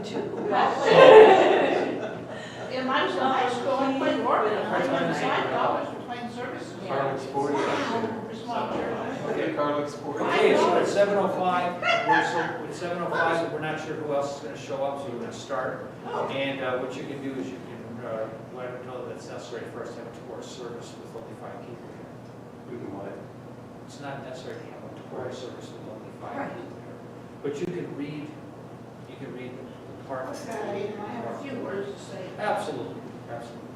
too. In my high school, I played organ, I went $5 for playing services. Carlin Sports. For small churches. Okay, Carlin Sports. Okay, so at 7:05, with 7:05, we're not sure who else is going to show up, so we're going to start. And what you can do is you can let them know that it's necessary for us to have a tour service with only 5 people here. We can what? It's not necessary to have a tour service with only 5 Right. people here. But you can read the part. Okay, and I have a few words to say. Absolutely, absolutely.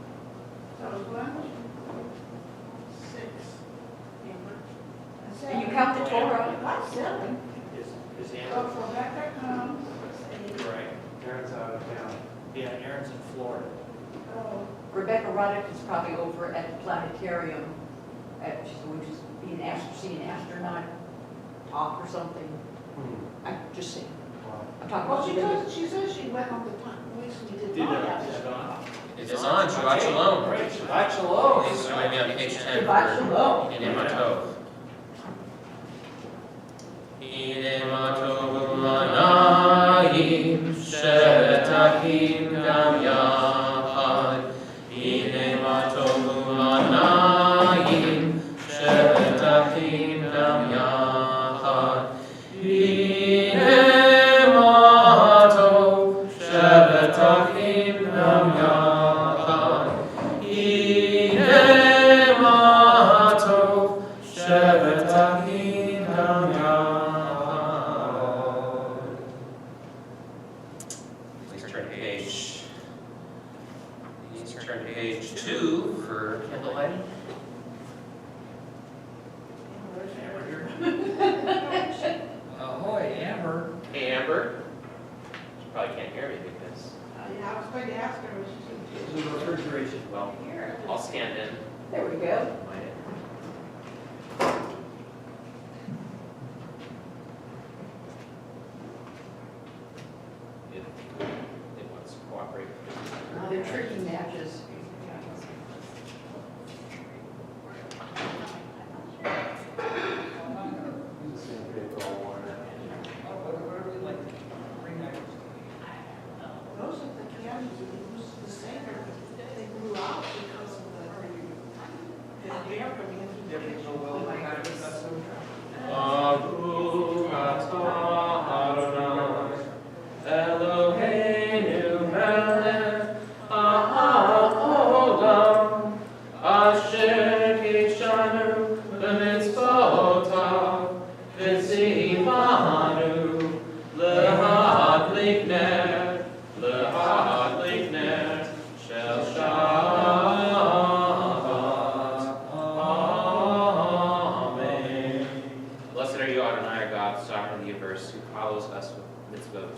So it was 1, 2, 6. And you count the Torah. That's 7. Is So Amber, Rebecca comes, 8. right? Aaron's out of town. Yeah, Aaron's in Florida. Oh, Rebecca Ruddock is probably over at the planetarium, she's going to see an astronaut talk or something. I'm just saying, Wow. I'm talking well, about she says she went on the weeks we did Did not it, have is it. it on? It's on, Shabbat Shalom. Great, Shabbat Shalom. Please join me on page 10 Shabbat for Shalom. Hine Matov. Hine Matov u'manayim shetachim gam yachad. Hine Matov u'manayim shetachim gam yachad. Hine Matov shetachim gam yachad. Hine Matov shetachim gam yachad. Please turn to page 2 for candle lighting. Amber here. Ahoy, Amber. Hey Amber. She probably can't hear me because Yeah, I was going to ask her, but she This is the refrigeration. well, I'll stand in. there we go. It wants to cooperate. They're tricky matches. He's the same vehicle all worn out. those are the candles that used the Seder, they blew out because of the air coming in through the kitchen. Oh my God, it's so Baruch atah Adonai Eloheinu melech haolam asher kishanu b'mitzvotav v'tzivanu lehadlik ner shel Shabbat. Amen. Blessed are you, Adonai, our God, sovereign of the universe, who follows us with mitzvot,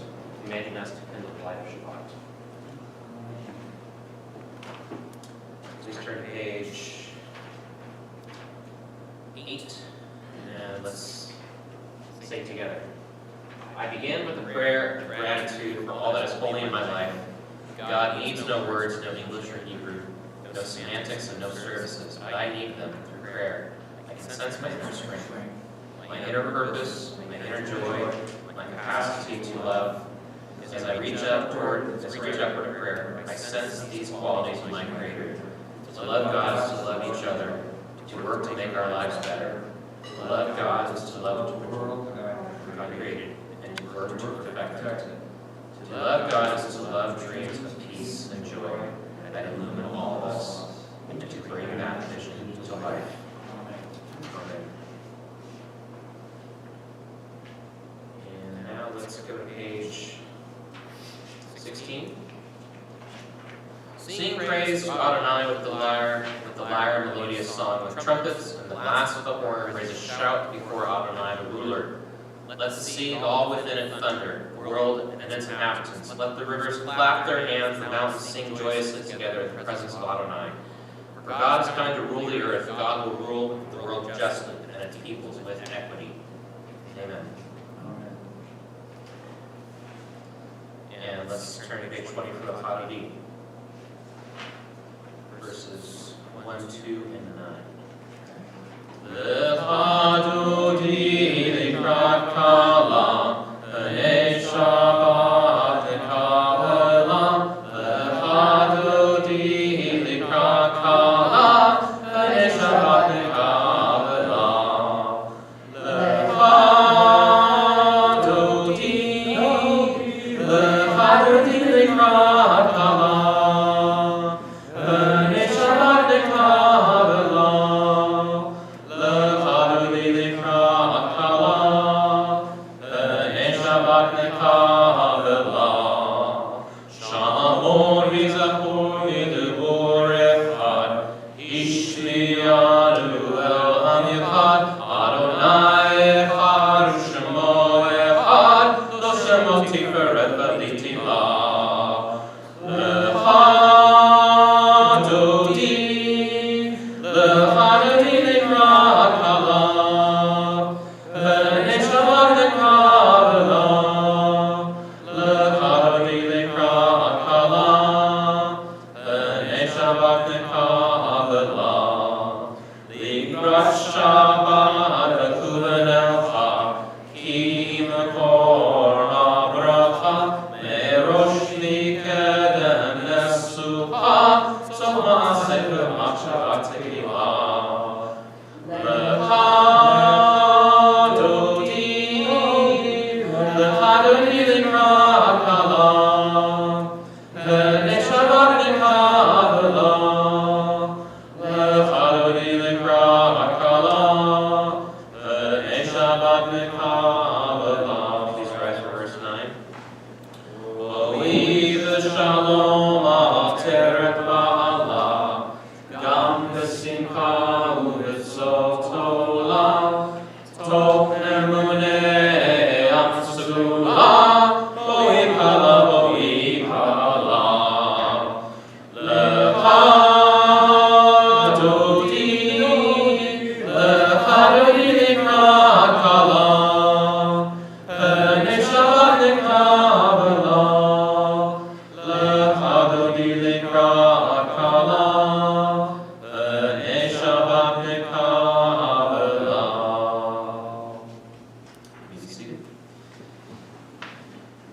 commanding us to kindle the light of Shabbat. Please turn to page 8, and let's say together. I begin with a prayer of gratitude for all that is holy in my life. God needs no words, no English or Hebrew, no semantics and no services, but I need them through prayer. I can sense my inner strength, my inner purpose, my inner joy, my capacity to love. As I reach upward to prayer, I sense these qualities of my Creator. To love God is to love each other, to work to make our lives better. To love God is to love the world God created, and to work to perfect it. To love God is to love dreams of peace and joy that illumine all of us, and to bring that vision to life. Amen. And now let's go to page 16. Sing praise to Adonai with the lyre, melodious song with trumpets, and the blast of the horn raise a shout before Adonai the ruler. Let the sea and all within it thunder, the world and its inhabitants. Let the rivers clap their hands, the mountains sing joyously together in the presence of Adonai. For God is coming to rule the earth. God will rule the world justly and its peoples with equity. Amen. And let's turn to page 20 for the Chadodi. Verses 1, 2, and 9. L'chadodi likrat kala, b'nei Shabbat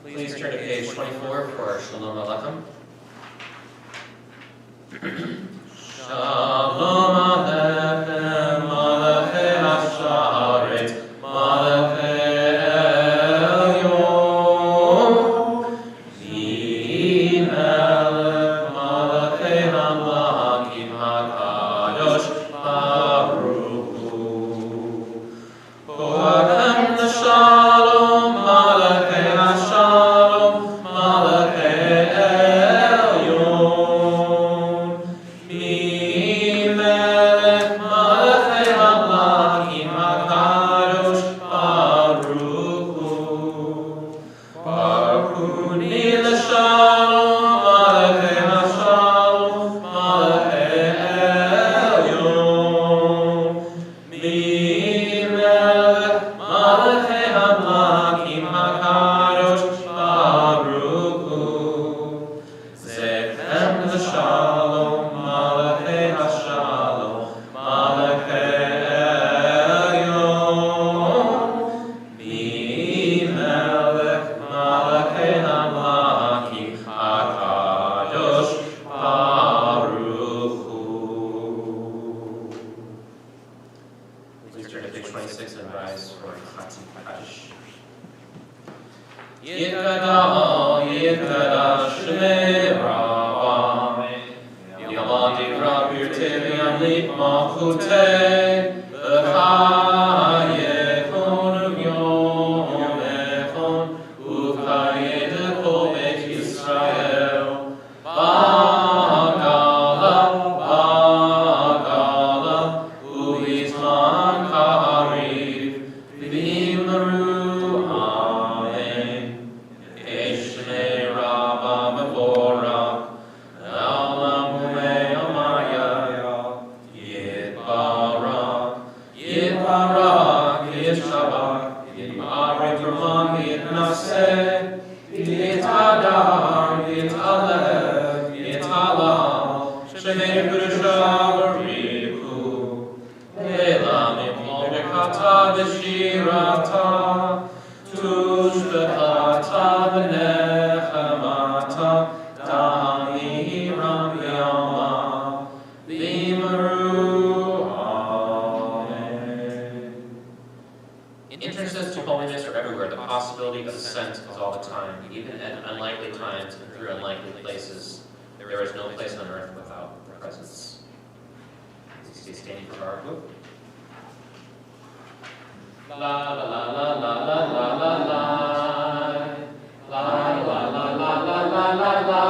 Please turn to page 24 for our Shalom Aleichem. Shalom Aleichem, Malachei Hasharet, Malachei Elyon, Melech Malachei Hamlakim HaKadosh Baruch Hu. Kohem L'Shalom, Malachei Hashalom, Malachei Elyon, Melech Malachei Hamlakim HaKadosh Baruch Hu. Baruch Hu Ni L'Shalom, Malachei Hashalom, Malachei Elyon, Melech Malachei Hamlakim HaKadosh Baruch Hu. Zechem L'Shalom, Malachei Hashalom, Malachei Elyon, Melech Malachei Hamlakim HaKadosh Baruch Hu. Please turn to page 26 and rise for Chatzim Kaddish. Yikadal, Yikadal, Shmei Rabba, Yamad Yikra Birtei V'Yamlik Malchutei, V'chayekon Yom Echon, U'chayed Kol Beit Yisrael, Ba'gala, Ba'gala, U'izman Kariv, V'imru Amen. Eshnei Rabba Mevorach, Elam Umei Amaya, Yitbarak, Yitbarak, Yitshabak, Yitbarak Ramah, Yitnaseh, Yitadar, Yitaleh, Yitalal, Shemei Kedusha Bariku, Elam Imol Bekata B'Shirata, Tushbechata B'Nechemata, Damiram Yama, V'imru Amen. In entrances to holiness are everywhere. The possibility of ascent is all the time. time, even at unlikely times and through unlikely places, there is no place on earth without the presence. Stay standing for our book. La la la la la la la la la. La la la la la la la la la.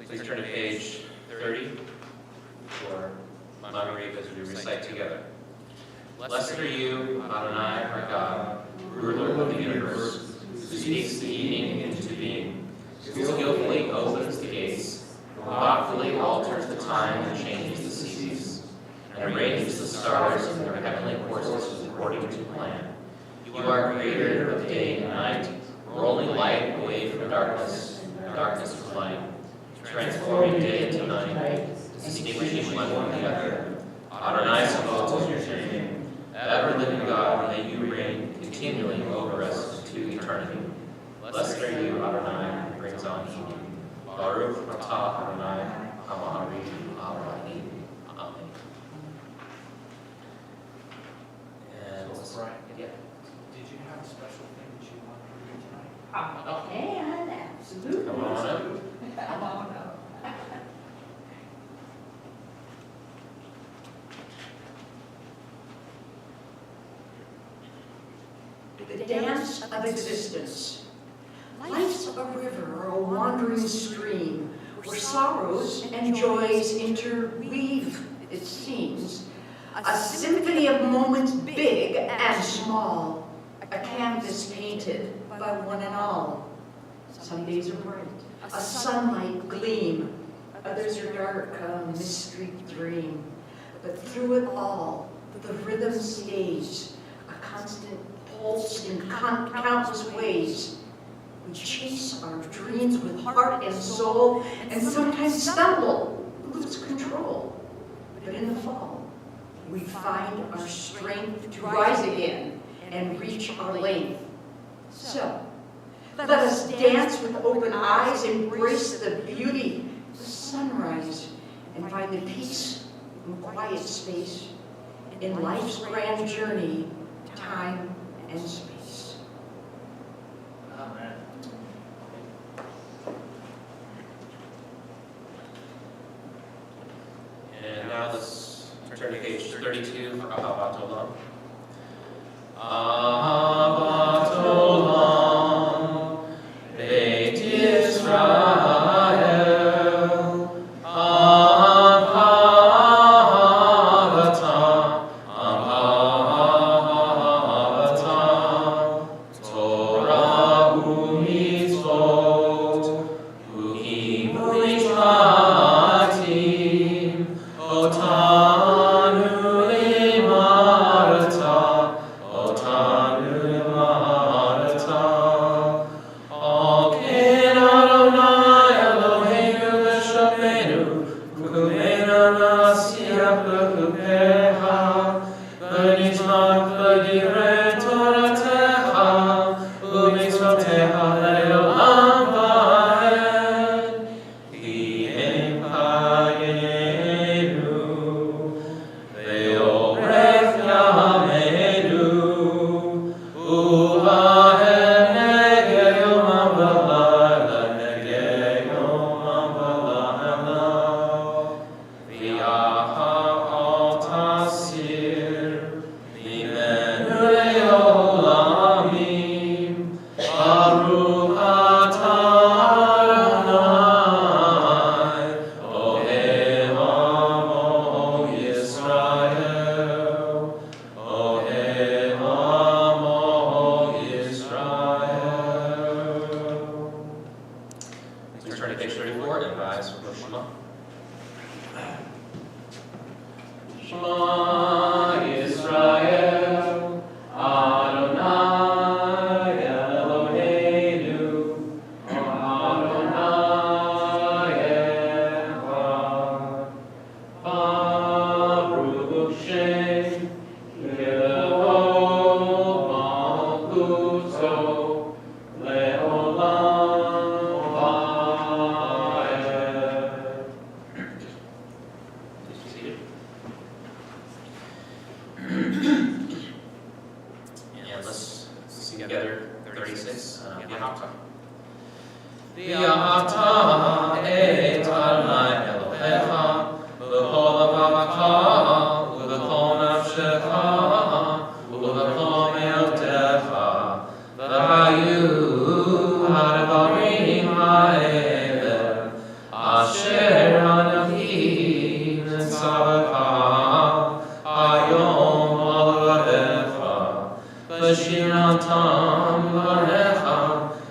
Please turn to page 30 for memory as we recite together. Blessed are you, Adonai, our God, ruler of the universe, who speaks the evening into being, who skillfully opens the gates, who thoughtfully alters the time and changes the seasons, and arranges the stars in their heavenly courses according to plan. You are creator of day and night, rolling light away from darkness, and darkness from light, transforming day into night, distinguishing one from the other. Adonai Sabaoth is your name. Ever-living God, may you reign continually over us to eternity. Blessed are you, Adonai, who brings on evening. Baruch atah Adonai, Hamari Elohim. Amen. And let's Brian, yeah. did you have a special thing that you wanted to read tonight? And absolutely. Come on up. Come on up. The dance of existence. Life's a river or a wandering stream where sorrows and joys interweave, it seems. A symphony of moments big and small, a canvas painted by one and all. Some days are bright, a sunlight gleam, others are dark, a mystery dream. But through it all, the rhythm stays, a constant pulse in countless ways. We chase our dreams with heart and soul, and sometimes stumble, lose control. But in the fall, we find our strength to rise again and reach our length. So, let us dance with open eyes, embrace the beauty, the sunrise, and find the peace and quiet space in life's grand journey, time and space. Amen. And now let's turn to page 32 for Ahavat Olam. Ahavat Olam, Beit Yisrael, Ahavata, Ahavata, Torah u'mitzvot, u'himrichatim, Otanu limarta, Otanu turn to page 34 and rise for Shema. Shema Yisrael, Adonai Eloheinu, Adonai Echad. Baruch Shem Kivod Malkuto Leolam Vaed. Please be seated. And let's sing together 36, V'yahata. V'yahata et Adonai Elohecha V'kol avavacha V'kol nafshecha V'kol me'otecha V'hayu ha'devarim ha'ele Asher Anochi nitzavcha Hayom alavecha V'shinantam l'varecha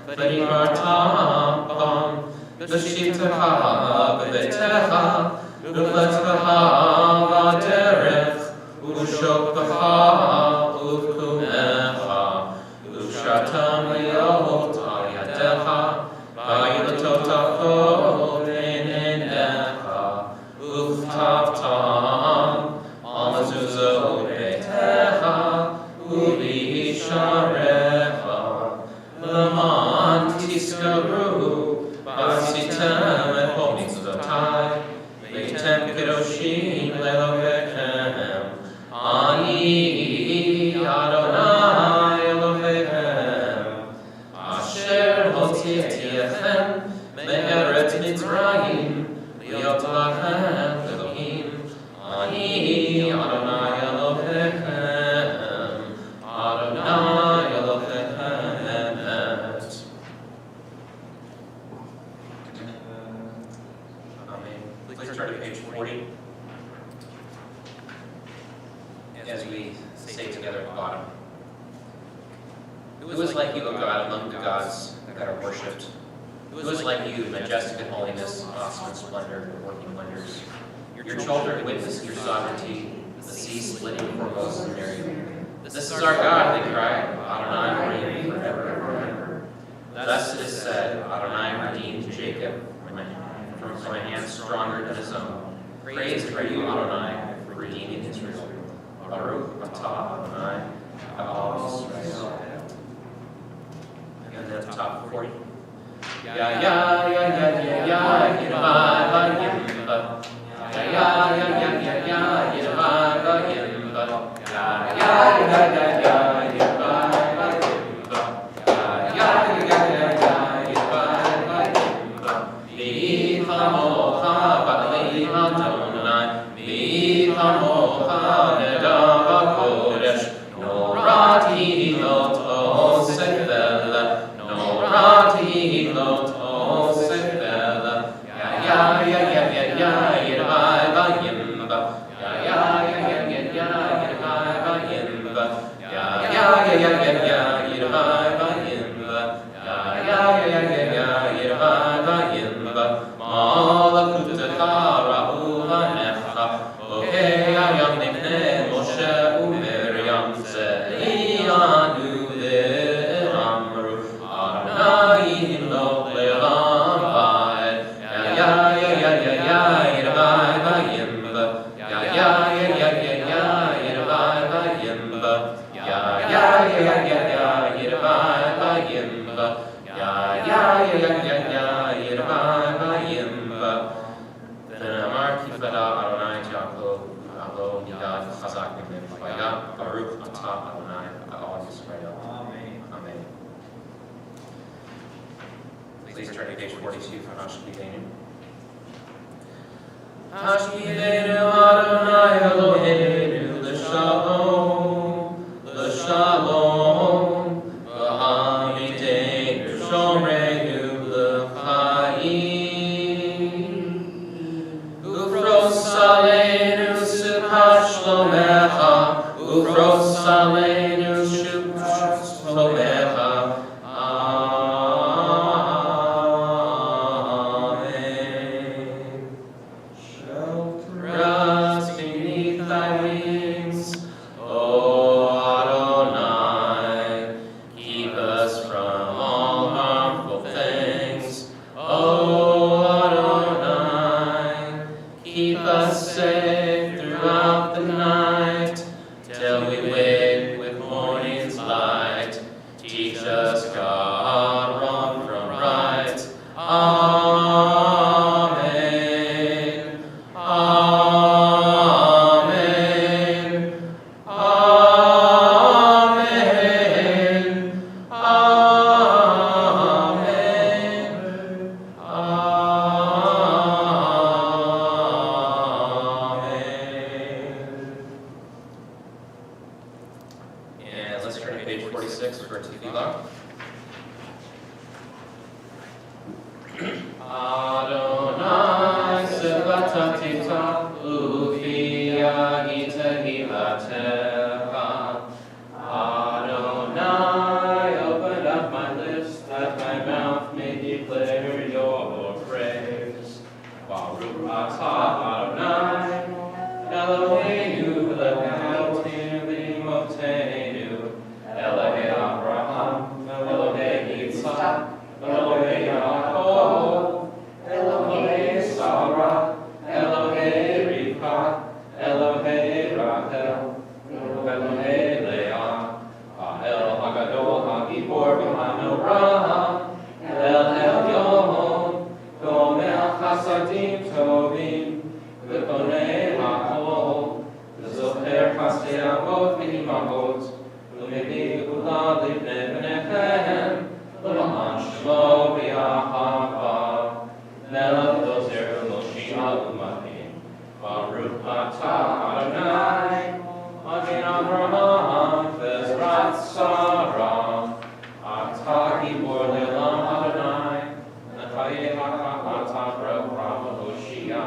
V'nivartam bam V'shivtecha b'betecha V'vletvecha v'derech V'shokpecha uv'kumecha V'shatam liot al yadecha V'yilatotachot b'neinecha Uv'tavtam al mezuzot betecha Uv'yisharecha L'man tiskaru V'asitem et kol mitzvotai V'yitem kedoshim le'elohechem Ani Adonai Elohechem Asher hotzietziechem me'eretz Mitzrayim Liot lachem Elohim Ani Adonai Elohechem Adonai Elohechem emet. Amen. Please turn to page 40. As we say together at the bottom. Who is like you, O God, among the gods that are worshipped? Who is like you, majestic in holiness, awesome in splendor, working wonders? Your children witness your sovereignty, the sea splitting before Moses and Miriam. This is our God, they cried, Adonai reign forever and ever. Thus it is said, Adonai redeemed Jacob from a hand stronger than his own. Praised are you, Adonai, for redeeming Israel. Baruch atah Adonai, Ha'al Yisrael. And then at the top of 40. Ya ya ya ya ya ya yirva vayimba. Ya ya ya ya ya ya yirva vayimba. Ya ya ya ya ya yirva vayimba. Ya ya ya ya ya yirva vayimba. V'chamocha ba'lim Adonai. V'chamocha nedav hakodesh. Norati lot osek vela. Norati lot osek vela. Ya ya ya ya ya ya yirva vayimba. Ya ya ya ya ya ya yirva vayimba. Ya ya ya ya ya ya yirva vayimba. Ya ya ya ya ya ya yirva vayimba. Malakutecha ra'u hanecha. Okei ayam nifnei Moshe u'Miriam ze'iyanu ve'amru Adonai lo le'olam vaed. Ya ya ya ya ya ya yirva vayimba. Ya ya ya ya ya ya yirva vayimba. Ya ya ya ya ya ya yirva vayimba. Ya ya ya ya ya ya yirva vayimba. V'namar kifada Adonai Yaakov, Alo Nidad Chazak Mimim Vaya, Baruch atah Adonai Ha'al Yisrael. Amen. Amen. Please turn to page 42 for Hashkideinu. Hashkideinu Adonai Eloheinu l'shalom, l'shalom, v'hamideinu shomreinu l'chaim. Ufros aleinu sukkah shlomecha, ufros aleinu sukkah shlomecha. Adonai sevatavta ufia ita hilatecha. Adonai, open up my lips that my mouth may declare your praise. Baruch atah Adonai, Eloheinu le'otim v'imoteinu, Elohei Abraham, Elohei Yitzchak, Elohei Yaakov, Elohei Sarah, Elohei Rivka, Elohei Rachel, Elohei Leah, El Hagadol HaGibor v'Hanorah, El Elyon, Gomel Chasadim Tovim, V'Konei HaKol, V'Zocher Chasdei Avot v'Imahot, V'Mevei Geulah Livnei Bnechem, L'Ma'an Shmo v'Yahava, Melech Dozer Moshiach U'Machim, Baruch atah Adonai, Magen Avraham, Vezrat Sarah, Atah Gibor Le'olam Adonai, Nechayecha Atah Brahma Hoshia,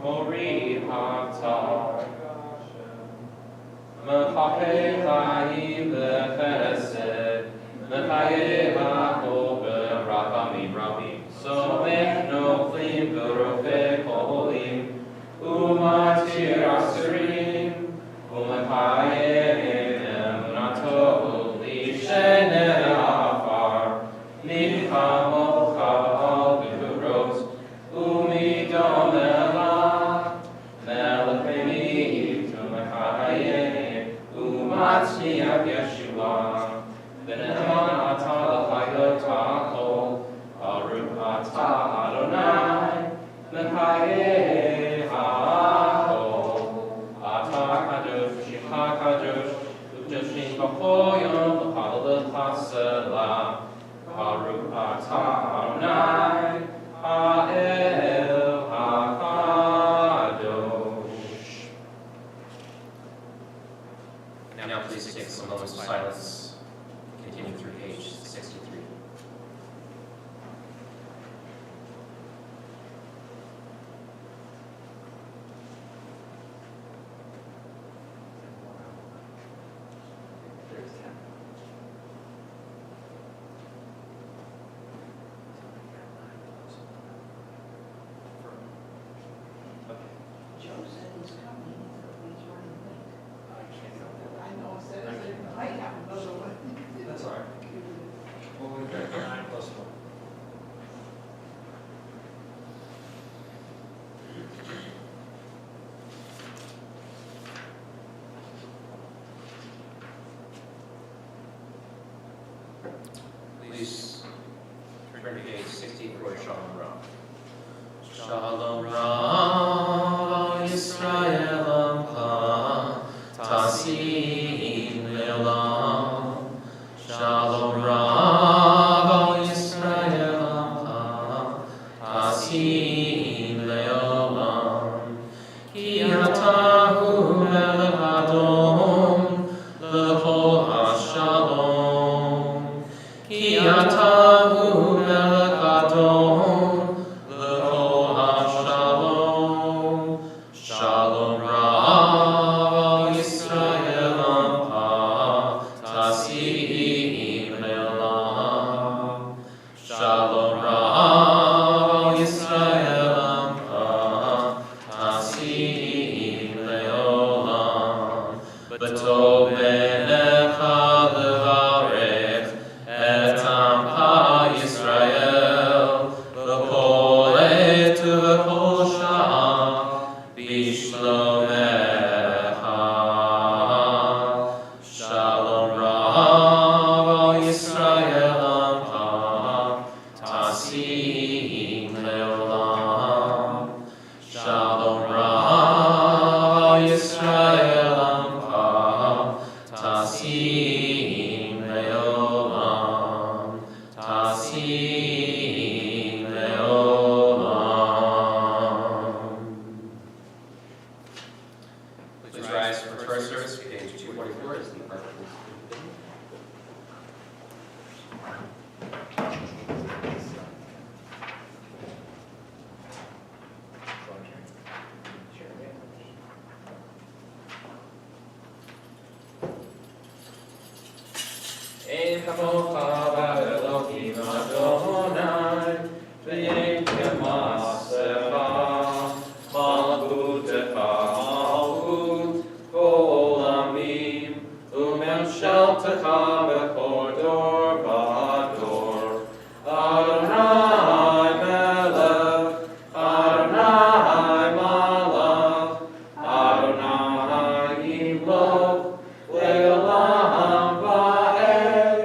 Mori Atah, Mechapeh Chaim B'Chesed, Mechayecha B'Rachamim Rabim, Somech Noflim V'Rofeh Cholim, Umatir Asirim, Umechayim Emunato Lishenei Afar, Milchamocha Al Gevuros, Umidom Elah, Melech Me'im Umechayim, Umatzniach Yeshua, V'ne'eman atah l'chayot ha'kol, Baruch atah Adonai, Mechayeh ha'kol, Atah kadosh, Shimcha kadosh, U'kdoshim b'choyom, L'chal l'chaselah, Baruch atah Adonai, Ha'el ha'kadosh. Now please take some moments of silence. Continue through page 63. There's 10. Joe said he's coming, but he's running late. I can't go I know, it says it might have another one. there. That's all right. Well, we've got 9 plus 1. Please turn to page 64, Shalom Ra. Shalom Ra, Yisrael Amcha, Tasim Le'olam. Shalom Ra, Yisrael Amcha, Tasim Le'olam. Ki atahu melech Adom, l'chol hashalom. Ki atahu melech Adom, l'chol hashalom. Shalom Rav Yisrael Amcha, Tasim Le'olam. Shalom Rav Yisrael Amcha, Tasim Le'olam. B'tov b'necha levarech et Amcha Yisrael, v'kol et v'kol sha'ah b'shlomecha. Shalom Rav Yisrael Amcha, Tasim Le'olam. Shalom Rav Yisrael Amcha, Tasim Le'olam. Tasim Le'olam. Please rise for first service, page 244 is the department. kamocha Elohim Adonai, ve'en kemasecha, malchutecha malchut olamim, u'memsheltecha bechor dor v'ador. Adonai melech, Adonai malach, Adonai imloch, le'olam va'ed.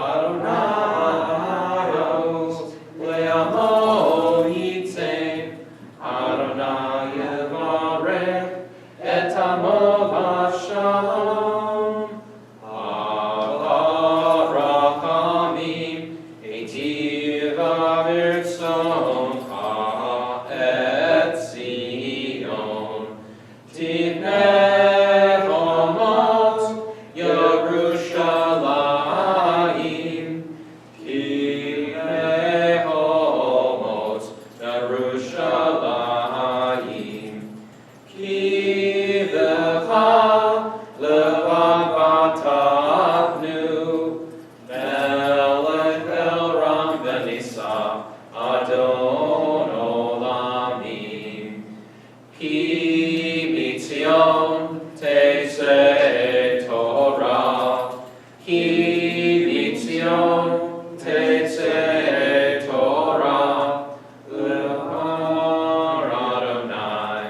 Adonai os, le'amo yitzeh. Adonai yevarech, et amo v'shalom. Avrachamim, eitiv avirtzoncha et Zion. Tivnei chomot Yerushalayim, Tivnei chomot Yerushalayim. Kivecha levavatavnu, melech el ram v'nisa, Adon olamim. Ki mitzion tetzeh Torah, Ki mitzion tetzeh Torah, levar Adonai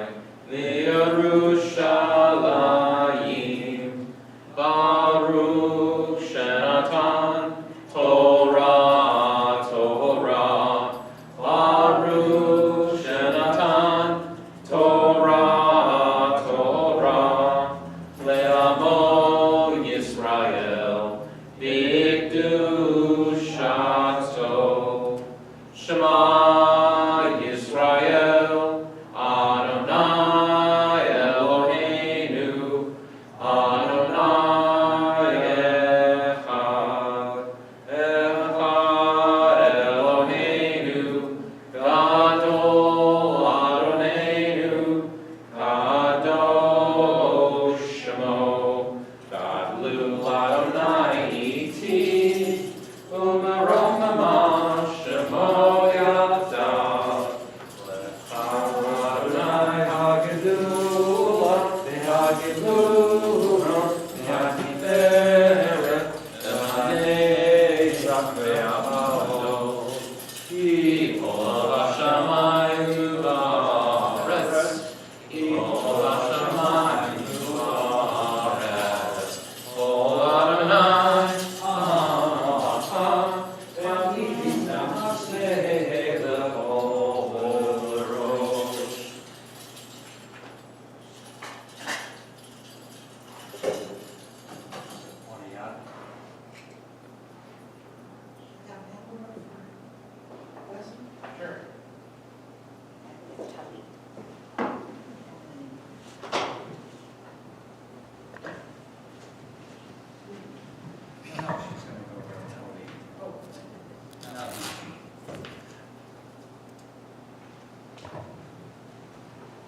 liYerushalayim. Baruch shenatan Torah, Torah. Baruch shenatan Torah, Torah. Le'amo Yisrael b'kedushato. Shema Yisrael, Adonai Eloheinu, Adonai echad. Echad Eloheinu, Gadol Adonenu, Kadosh Shemo. Gadlu Adonai iti, u'merom mamash Shemo yadav. Adonai hagedula, v'hagedula, v'hatiferet, v'haneshach ve'avod. Ki kol hashamayim v'haaretz, ki kol hashamayim v'haaretz. Kol Adonai, ve'atim na'aseh lechol rosh. Sure.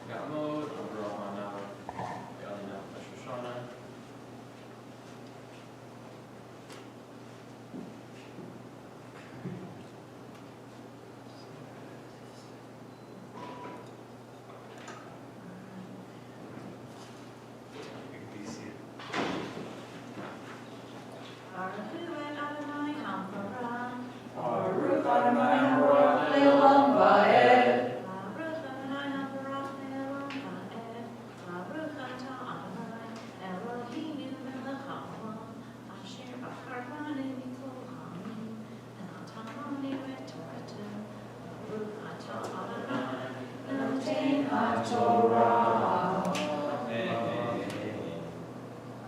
Gamod, Avrahana, Elina, Shoshana. Baruch Adonai Habarach le'olam va'ed.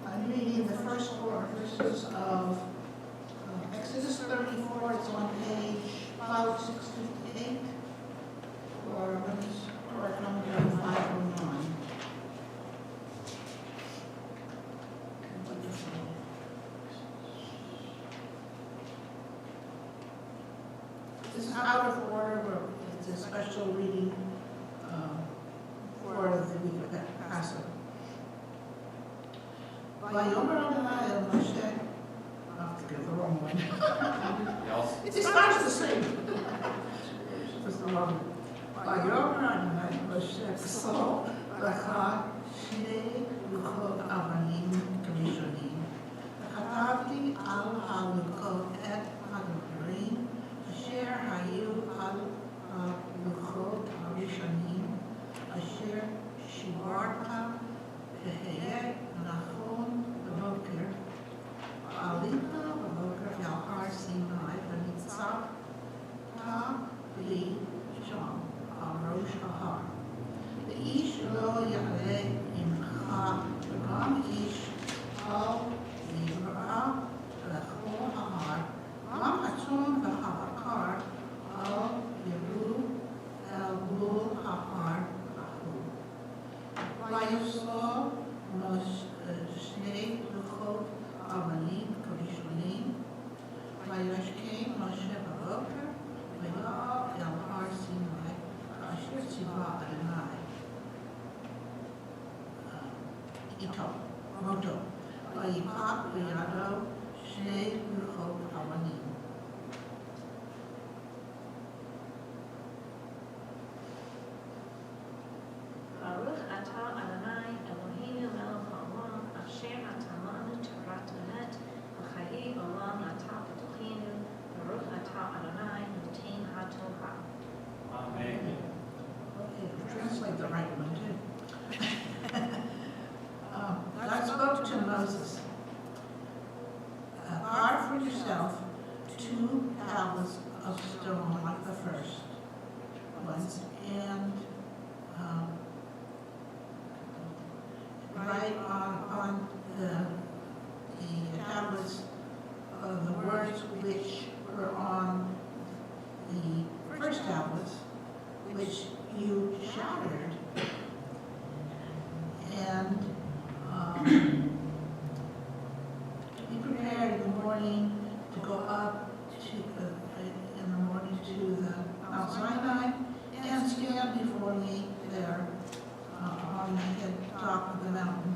I'm reading the first 4 verses of Exodus 34, it's on page 5658, or correct number 509. This is out of order, but it's a special reading for the week of Passover. Vayomer Adonai el Moshe, the wrong beloved. ויאמר אדוני משה בשר לך שני לוחות אבנים ראשונים. וכתבתי על הלוחות את הדברים אשר היו על הלוחות הראשונים, אשר שיברת והיה נכון בבוקר. ועלית בבוקר אל הר סיני וניצבת לי שם על ראש ההר. ואיש לא יעלה עמך, וגם איש אל יברא לכל ההר, גם הצאן והבקר אל ירדו אל גבול ההר ההוא. ויעשו שני לוחות אבנים כראשונים, וישכם משה בבוקר, ויעל אל הר סיני, כאשר ציווה אדוני איתו, מותו, וייקח בידו שני לוחות אבנים. ברוך אתה אדוני אלוהינו מלך העולם, אשר אתה לנו תורת אמת וחיי עולם אתה בתוכנו, ברוך אתה אדוני נותן הטובה. Amen. Okay, translate the right one too. God spoke to Moses, carve for yourself 2 tablets of stone like the first ones, and write on the tablets of the words which were on the first tablets, which you shattered, and be prepared in the morning to go up to in the morning to the Mount Sinai and stand before me there on the top of the mountain.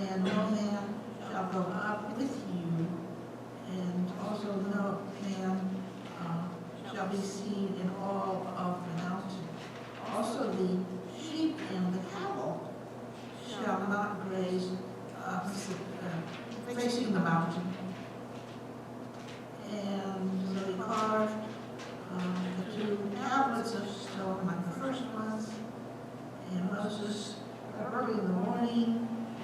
And no man shall go up with you, and also no man shall be seen in all of the mountain. Also the sheep and the cattle shall not graze facing the mountain. And so he carved the 2 tablets of stone like the first ones, and Moses early in the morning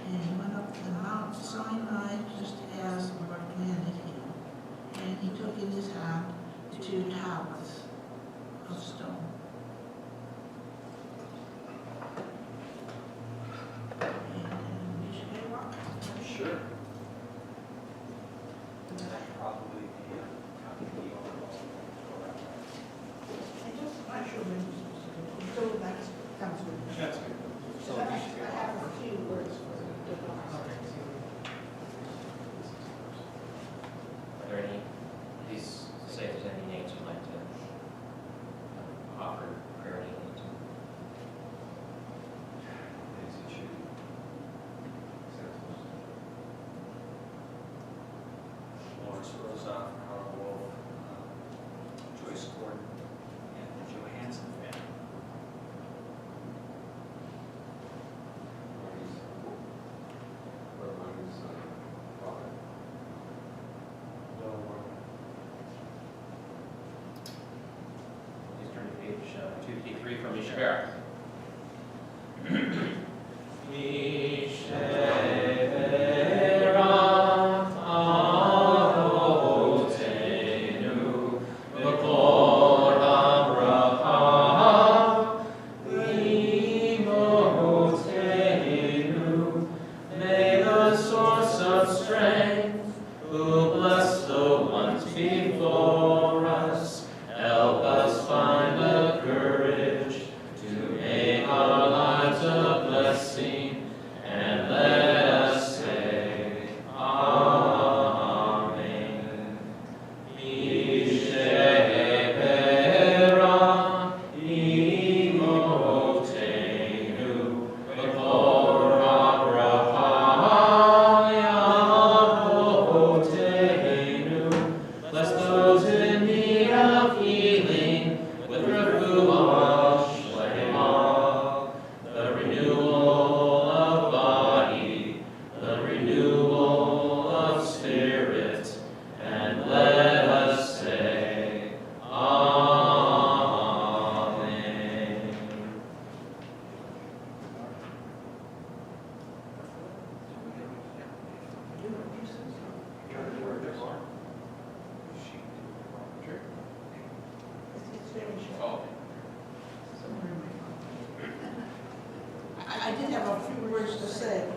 and went up to the Mount Sinai just as the Lord commanded him. And he took in his hand 2 tablets of stone. And we should get rock. Sure. And then probably the copy of the overall. I just, not sure when you're supposed to do it. So that's good. That's good. So I you should get have a few words for it. Are there any, please say if there's any names you'd like to offer prayer names to. Lawrence Rosa, Howard Wolf, Joyce Gordon, and the Johansson family. Please turn to page 253 from Yeshaberak. May the source of strength, who bless the ones before us, help us find the courage to make our lives a blessing I did have a few words to say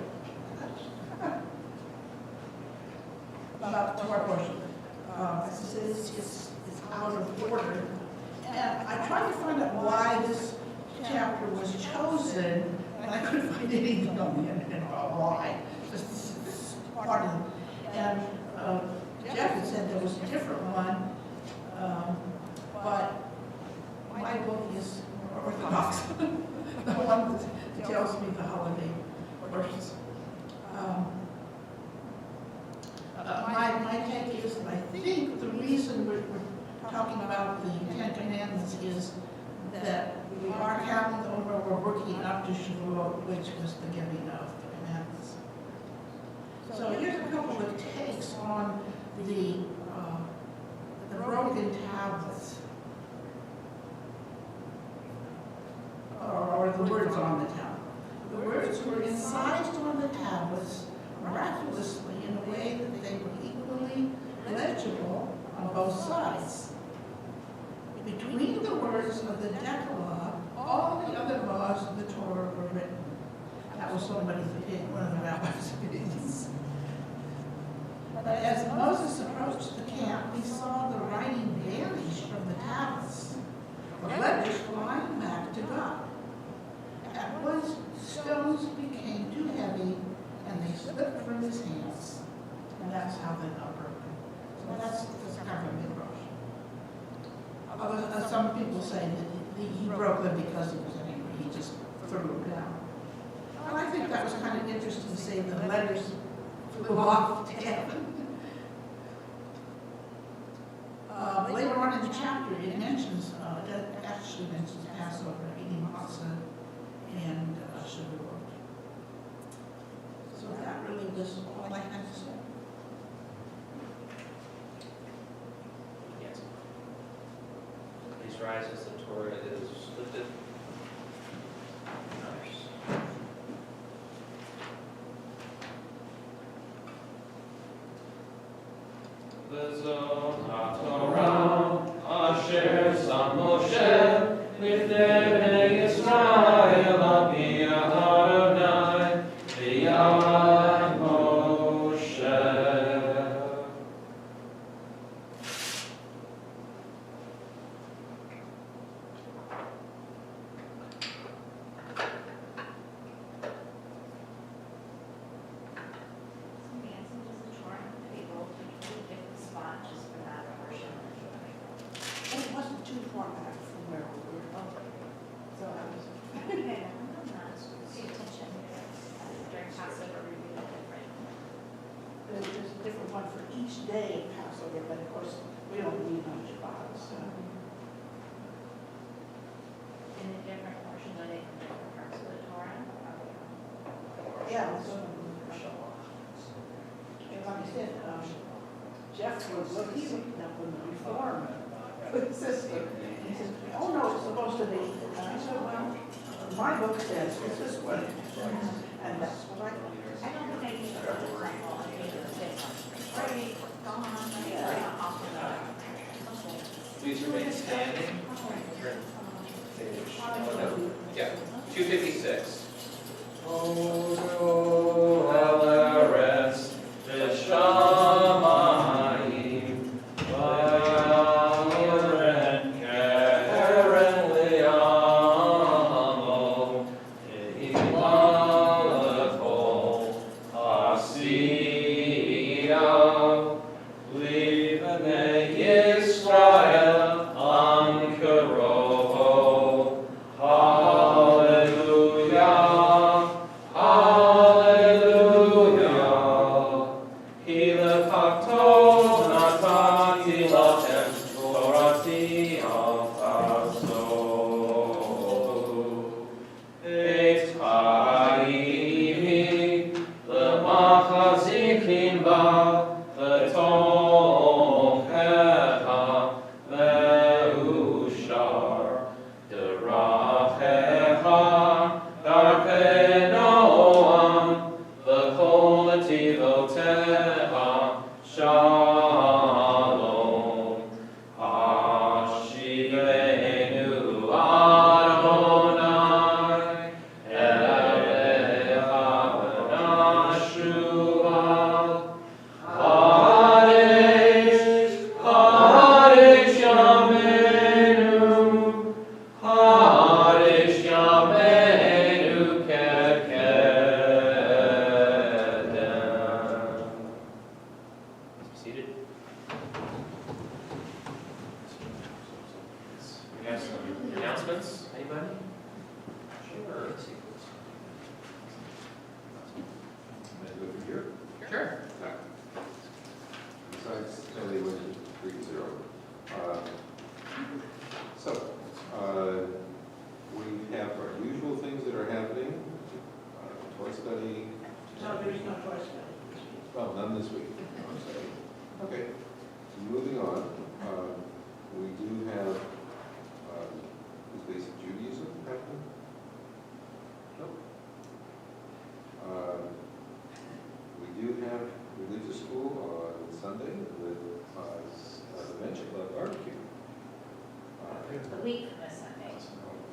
about the Torah portion. As it says, it's out of order. And I tried to find out why this chapter was chosen, and I couldn't find anything on the internet about why. This is part of it. And Jeff had said there was a different one, but my book is Orthodox, the one that tells me the holiday verses. My take is that I think the reason we're talking about the Ten Commandments is that we are counting over, we're working up to Shavuot, which was the giving of the commandments. So here's a couple of takes on the broken tablets, or the words on the tablet. The words were incised on the tablets miraculously in a way that they were equally legible on both sides. Between the words of the Decalogue, all the other laws of the Torah were written. That was somebody's opinion, one of the rabbis' opinions. But as Moses approached the camp, he saw the writing vanish from the tablets, the letters flying back to God. At once, stones became too heavy, and they slipped from his hands. And that's how they got broken. So that's kind of a midrash. Some people say that he broke them because he was angry. He just threw them down. And I think that was kind of interesting to say the letters flew off to heaven. Later on in the chapter, it mentions, that actually mentions Passover, eating matzah, and Shavuot. So that really was all I had to say. Yes. Please rise as the Torah is lifted. V'zot HaTorah asher sam Moshe lifnei bnei Yisrael al pi Adonai v'yad Moshe. It wasn't too far back from where we were. So I was, See attention during Passover, we do it different. there's a different one for each day of Passover, but of course, we don't need on Shabbat, so. In a different portion of it, from different parts of the Torah. Yeah, so, like I said, Jeff was looking up in the reform system. He said, oh no, it's supposed to be. And I said, well, my book says it's this way. And that's what I I don't think I use it for example, I use it to say something. Already gone on, like, off of the. Please remain standing. Yeah, 256. Oh, Eleres, Vishamayim, Vayaren, Keren Liamo, Imalakol, Asiyav, Livnei Yisrael, Ankaroho, Hallelujah, Hallelujah. Hilefakto natati lachem torati altaso. Et ha'imi lemachazikim ba letochecha leusha. announcements? Anybody? Sure. Can I do it from here? Sure. Besides, Kelly went to 3-0. We have our usual things that are happening. Toy study. No, there's no choice this week. Well, none this week. Okay, moving on. We do have, is basic Judaism happening? Nope. We do have religious school on Sunday with the Venture Club barbecue. A week from this Sunday,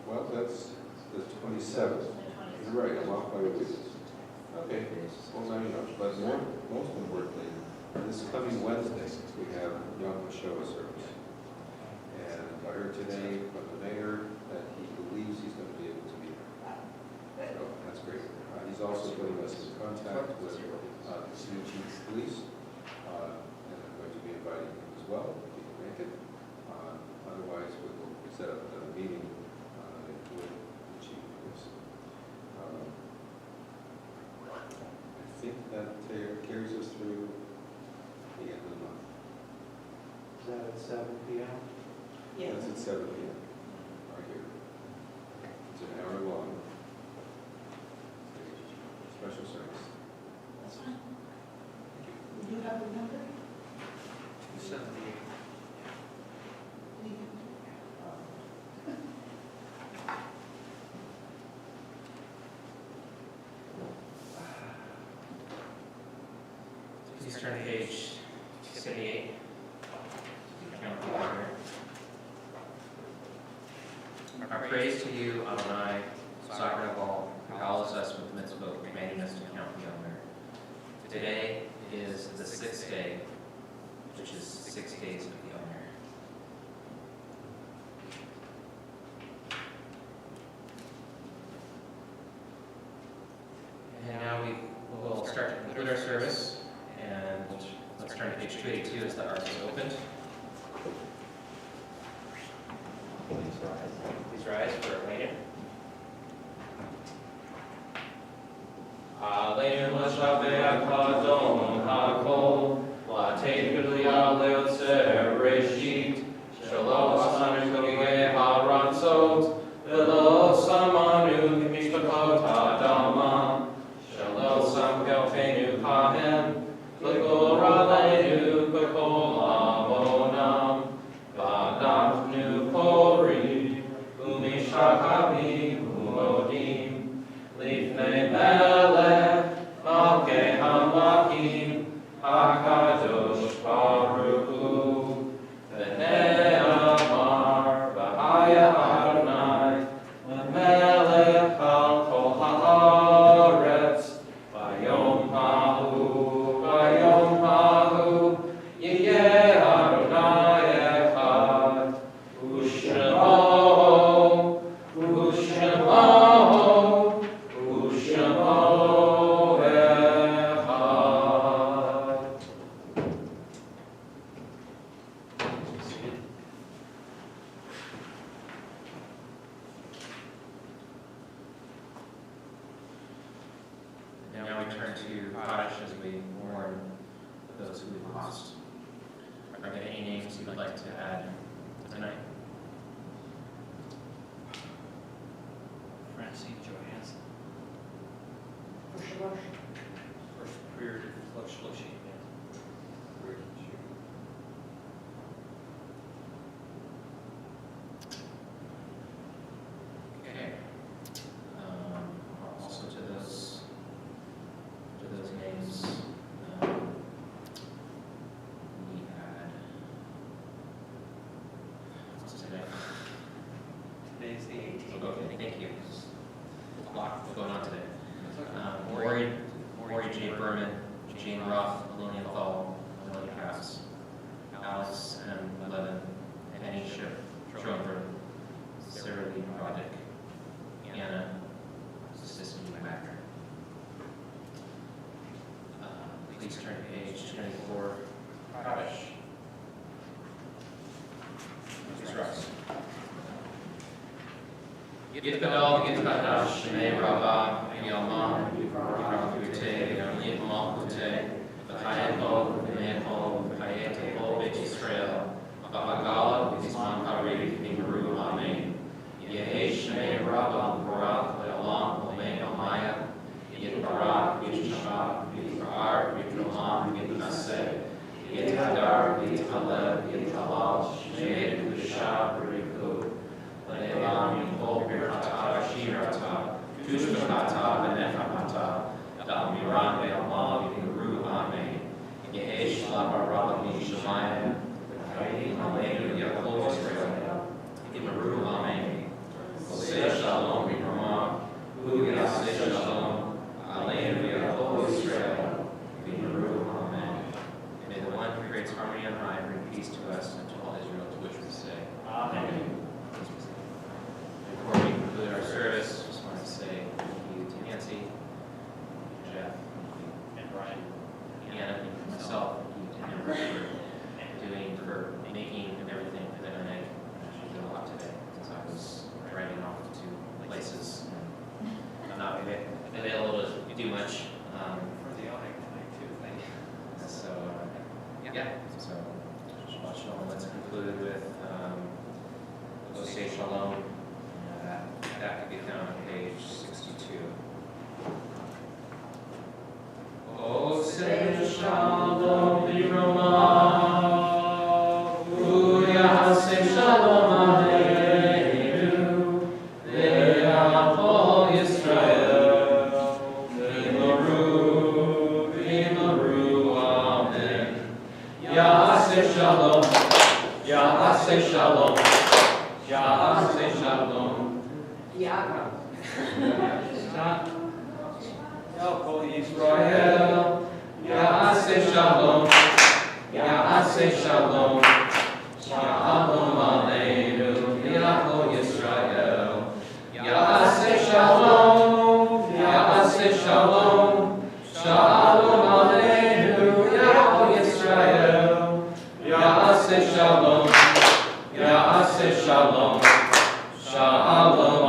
Well, that's the 27th. the 20th. You're right, I'm off by a week. Okay, well, now you know, but most importantly, this coming Wednesday, we have Yom HaShoah service. And I heard today from the mayor that he believes he's going to be able to be there. So that's great. He's also putting us in contact with the new chief of police, and I'm going to be inviting him as well, if he can make it. Otherwise, we will set up a meeting with the chief of police. I think that carries us through the end of the month. Is that at 7 p.m.? That's at 7 p.m. right here. It's an hour long. Special service. That's fine. You have the number? 278. Please turn to page 78. Count the order. Our praise to you, Adonai, sovereign of all, who calls us with mitzvot, commanding us to count the Omer. Today is the 6th day, which is 6 days of the Omer. And now we will start to conclude our service, and let's turn to page 282 as the ark is opened. Please rise for a reading. Aleinu l'shavei HaKadon HaKol, L'atei B'liyah Le'otzer Reshit, Shelo Asanu Kogei HaRatzot, V'lo Samanu Mishpachot HaDama, Shelo Samkelfenu Kahem, L'gor Aleinu B'kol Avonam, V'anachnu Kori, Umishachami Umodim, Lifnei Melech, Malkei HaMakim, HaKadosh Baruch Hu, V'nei Amar, V'haya Adonai, V'melech al kol haaretz, V'yom hahu, Yeh Adonai echad, U'shemo, U'shemo, U'shemo echad. Now we turn to Kaddish as we mourn those who we've lost. Are there any names you would like to add tonight? Francine Johansson. First period of Shloshim. Okay. Also to those names, we add, what's today? Today's the 18th. Okay, thank you. There's a lot going on today. Maury J. Berman, Jane Roth, Melania Thal, Melanie Cass, Alex M. Levin, Penny Ship, Schroeder, Sarah Lee Roddick, Anna Sissy Wagner. Please turn to page 24, Kaddish. Please rise. Yitgadol, Yitkadash, Shemei Rabba, Yalma, Yikram Yute, Yamlit Malkute, V'chayeto, V'neho, V'chayeto, Beit Yisrael, V'hagala, V'zman Harid, V'meru, Amen. Yehi Shemei Rabba, Barak, Le'olam, Omein, Omaya, Yitbarak, Yitshab, Yitbar, Yitrolam, Yitnaseh, Yithadar, Yithaleb, Yithalal, Shemei, Yishab, Riku, Le'elam, Yikol, Birata, Shirata, Tushkata, Benefamata, Da'amiran, Ve'amal, Yitru, Amen. Yehi Shlaba, Rabba, Yishamaya, V'chayim, Aleinu, Yaakov, Israel, Yitmeru, Amen. Oseh Shalom, Yitramah, Hu Yaseh Shalom, Aleinu, Yaakov, Israel, Yitmeru, Amen. May the one who creates harmony on high bring peace to us and to all Israel, to which we say, Amen. Before we conclude our service, just want to say thank you to Nancy, Jeff, and Brian, Anna, and myself, thank you to Amber for making everything for the night. She did a lot today since I was driving off to places. I'm not available to do much. For the awning tonight too, thank you. So, yeah, so Shabbat Shalom. Let's conclude with Oseh Shalom. That could be found on page 62. Oseh Shalom Yiromah, Yaseh Shalom Aleinu, Le'achol Yisrael, V'maru, V'maru, Amen. Yaseh Shalom, Yaseh Shalom, Yaseh Shalom. Israel, Yaseh Shalom, Yaseh Shalom, Shalom Aleinu, Yachol Yisrael, Yaseh Shalom, Yaseh Shalom, Shalom Aleinu, Yachol Yisrael, Yaseh Shalom, Yaseh Shalom, Shalom